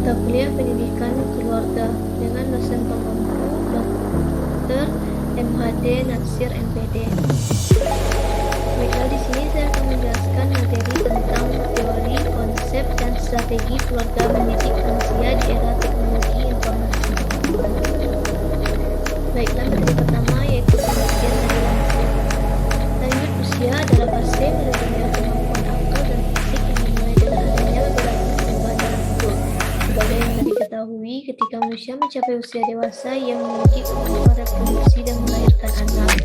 mata kuliah pendidikan keluarga dengan dosen pemampu Dr. MHD Natsir MPD. Baiklah, di sini saya akan menjelaskan materi tentang teori, konsep, dan strategi keluarga mendidik lansia di era teknologi informasi. Baiklah, materi pertama yaitu pengertian dari lansia. Lanjut usia adalah fase menurunnya kemampuan akal dan fisik yang dimulai dengan adanya beberapa perubahan dalam tubuh. Sebagai yang tadi diketahui, ketika manusia mencapai usia dewasa, ia memiliki kemampuan reproduksi dan melahirkan anak.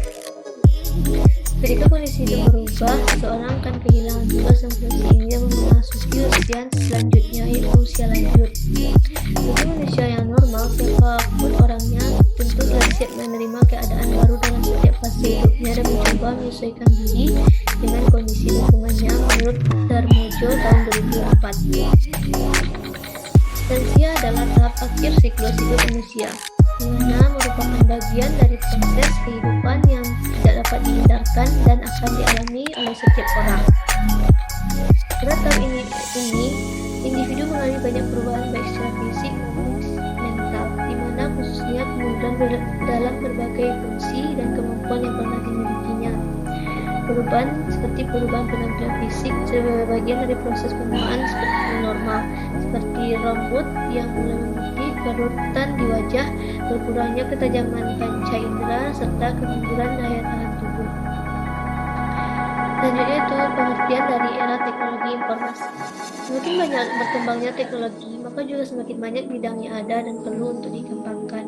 Ketika kondisi itu berubah, seseorang akan kehilangan tugas dan fungsi ini dan memasuki usia selanjutnya, yaitu usia lanjut. Bagi manusia yang normal, siapapun orangnya tentu telah siap menerima keadaan baru dalam setiap fase hidupnya dan mencoba menyesuaikan diri dengan kondisi lingkungannya menurut Darmojo tahun 2004. Lansia adalah tahap akhir siklus hidup manusia, di mana merupakan bagian dari proses kehidupan yang tidak dapat dihindarkan dan akan dialami oleh setiap orang. Pada tahap ini individu mengalami banyak perubahan baik secara fisik maupun mental, di mana khususnya kemunduran dalam berbagai fungsi dan kemampuan yang pernah dimilikinya. Perubahan seperti perubahan penampilan fisik sebagai bagian dari proses pembawaan seperti normal, seperti rambut yang mulai memutih, kerutan di wajah, berkurangnya ketajaman panca indera, serta kemunduran daya tahan tubuh. Selanjutnya itu pengertian dari era teknologi informasi. Semakin banyak berkembangnya teknologi, maka juga semakin banyak bidang yang ada dan perlu untuk dikembangkan.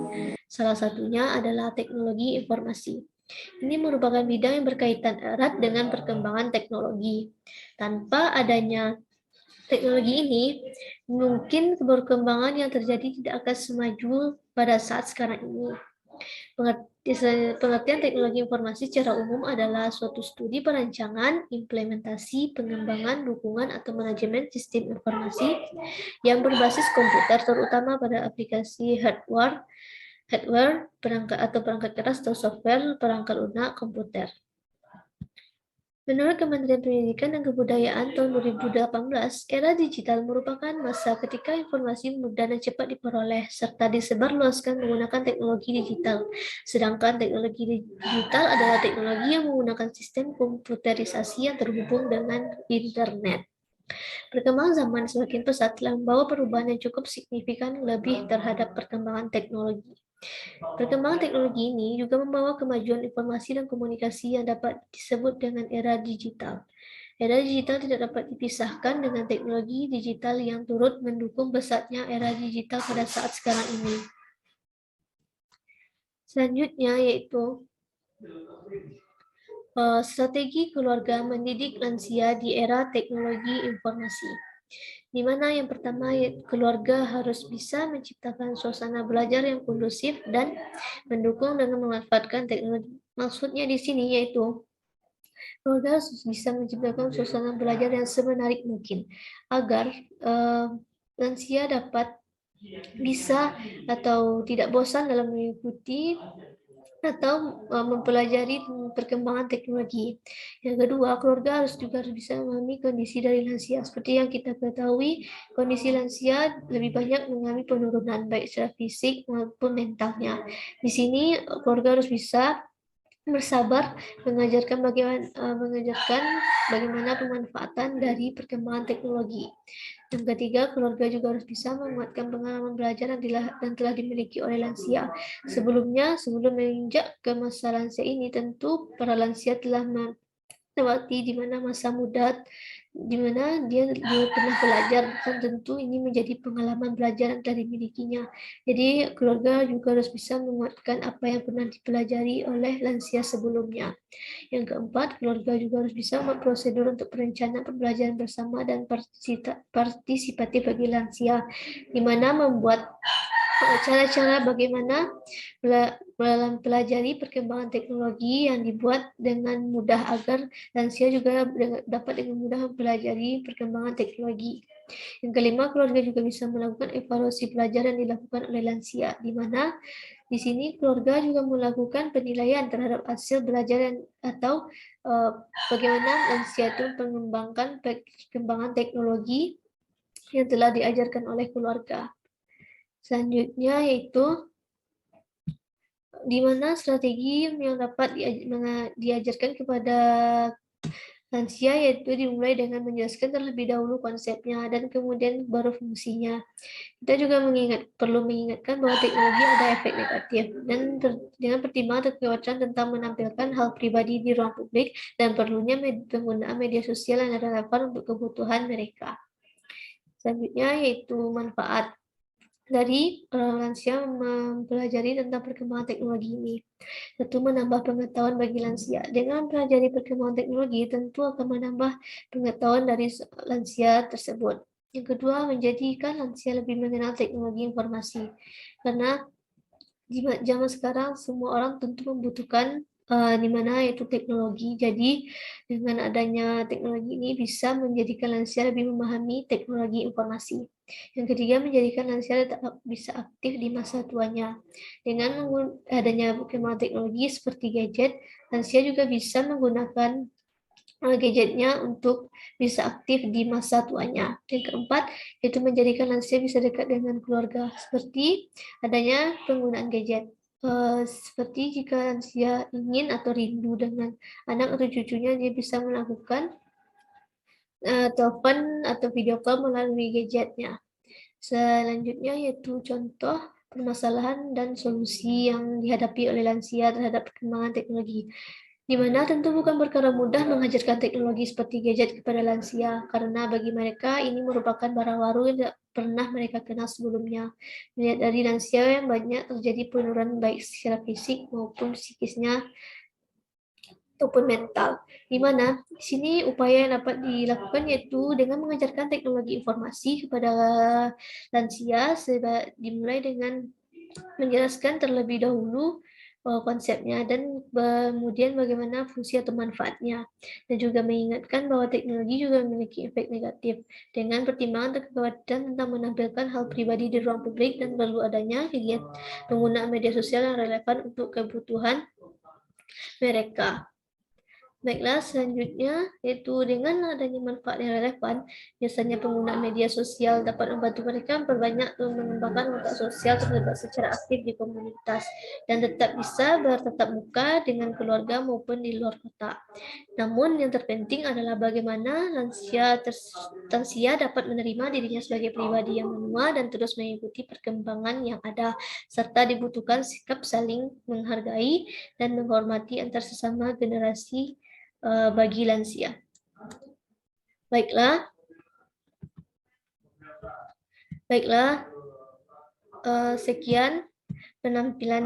Salah satunya adalah teknologi informasi. Ini merupakan bidang yang berkaitan erat dengan perkembangan teknologi. Tanpa adanya teknologi ini, mungkin perkembangan yang terjadi tidak akan semaju pada saat sekarang ini. Pengertian teknologi informasi secara umum adalah suatu studi perancangan, implementasi, pengembangan, dukungan, atau manajemen sistem informasi yang berbasis komputer, terutama pada aplikasi hardware, perangkat keras atau software, perangkat lunak, komputer. Menurut Kementerian Pendidikan dan Kebudayaan tahun 2018, era digital merupakan masa ketika informasi mudah dan cepat diperoleh serta disebarluaskan menggunakan teknologi digital. Sedangkan teknologi digital adalah teknologi yang menggunakan sistem komputerisasi yang terhubung dengan internet. Perkembangan zaman semakin pesat telah membawa perubahan yang cukup signifikan lebih terhadap perkembangan teknologi. Perkembangan teknologi ini juga membawa kemajuan informasi dan komunikasi yang dapat disebut dengan era digital. Era digital tidak dapat dipisahkan dengan teknologi digital yang turut mendukung pesatnya era digital pada saat sekarang ini. Selanjutnya yaitu strategi keluarga mendidik lansia di era teknologi informasi. Di mana yang pertama, keluarga harus bisa menciptakan suasana belajar yang kondusif dan mendukung dengan memanfaatkan teknologi. Maksudnya di sini yaitu keluarga harus bisa menciptakan suasana belajar yang semenarik mungkin agar lansia dapat bisa atau tidak bosan dalam mengikuti atau mempelajari perkembangan teknologi. Yang kedua, keluarga harus bisa memahami kondisi dari lansia. Seperti yang kita ketahui, kondisi lansia lebih banyak mengalami penurunan baik secara fisik maupun mentalnya. Di sini keluarga harus bisa bersabar mengajarkan bagaimana pemanfaatan dari perkembangan teknologi. Yang ketiga, keluarga juga harus bisa menguatkan pengalaman belajar dan telah dimiliki oleh lansia. Sebelum menginjak ke masa lansia ini, tentu para lansia telah melewati di mana masa muda, di mana dia pernah belajar, dan tentu ini menjadi pengalaman belajar yang telah dimilikinya. Jadi keluarga juga harus bisa menguatkan apa yang pernah dipelajari oleh lansia sebelumnya. Yang keempat, keluarga juga harus bisa membuat prosedur untuk perencanaan pembelajaran bersama dan partisipatif bagi lansia, di mana membuat cara-cara bagaimana mempelajari perkembangan teknologi yang dibuat dengan mudah agar lansia juga dapat dengan mudah mempelajari perkembangan teknologi. Yang kelima, keluarga juga bisa melakukan evaluasi pelajaran yang dilakukan oleh lansia, di mana di sini keluarga juga melakukan penilaian terhadap hasil belajar atau bagaimana lansia itu mengembangkan perkembangan teknologi yang telah diajarkan oleh keluarga. Selanjutnya yaitu di mana strategi yang dapat diajarkan kepada lansia yaitu dimulai dengan menjelaskan terlebih dahulu konsepnya dan kemudian baru fungsinya. Kita juga perlu mengingatkan bahwa teknologi ada efek negatif dan dengan pertimbangan kekhawatiran tentang menampilkan hal pribadi di ruang publik dan perlunya penggunaan media sosial yang relevan untuk kebutuhan mereka. Selanjutnya yaitu manfaat dari lansia mempelajari tentang perkembangan teknologi ini. Tentu menambah pengetahuan bagi lansia. Dengan mempelajari perkembangan teknologi, tentu akan menambah pengetahuan dari lansia tersebut. Yang kedua, menjadikan lansia lebih mengenal teknologi informasi. Karena di zaman sekarang semua orang tentu membutuhkan di mana yaitu teknologi. Jadi dengan adanya teknologi ini bisa menjadikan lansia lebih memahami teknologi informasi. Yang ketiga, menjadikan lansia bisa aktif di masa tuanya. Dengan adanya perkembangan teknologi seperti gadget, lansia juga bisa menggunakan gadgetnya untuk bisa aktif di masa tuanya. Yang keempat, yaitu menjadikan lansia bisa dekat dengan keluarga, seperti adanya penggunaan gadget. Seperti jika lansia ingin atau rindu dengan anak atau cucunya, dia bisa melakukan telepon atau video call melalui gadgetnya. Selanjutnya yaitu contoh permasalahan dan solusi yang dihadapi oleh lansia terhadap perkembangan teknologi. Di mana tentu bukan perkara mudah mengajarkan teknologi seperti gadget kepada lansia, karena bagi mereka ini merupakan barang baru yang tidak pernah mereka kenal sebelumnya. Melihat dari lansia yang banyak terjadi penurunan baik secara fisik maupun psikisnya ataupun mental. Di mana di sini upaya yang dapat dilakukan yaitu dengan mengajarkan teknologi informasi kepada lansia, dimulai dengan menjelaskan terlebih dahulu konsepnya dan kemudian bagaimana fungsi atau manfaatnya, dan juga mengingatkan bahwa teknologi juga memiliki efek negatif dengan pertimbangan kekhawatiran tentang menampilkan hal pribadi di ruang publik dan perlu adanya kegiatan penggunaan media sosial yang relevan untuk kebutuhan mereka. Baiklah, selanjutnya yaitu dengan adanya manfaat yang relevan, biasanya penggunaan media sosial dapat membantu mereka memperbanyak dan mengembangkan otak sosial terlibat secara aktif di komunitas dan tetap bisa bertatap muka dengan keluarga maupun di luar kota. Namun yang terpenting adalah bagaimana lansia dapat menerima dirinya sebagai pribadi yang menua dan terus mengikuti perkembangan yang ada, serta dibutuhkan sikap saling menghargai dan menghormati antar sesama generasi bagi lansia. Baiklah, sekian penampilan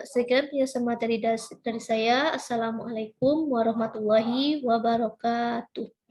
penjelasan materi dari saya. Assalamualaikum warahmatullahi wabarakatuh.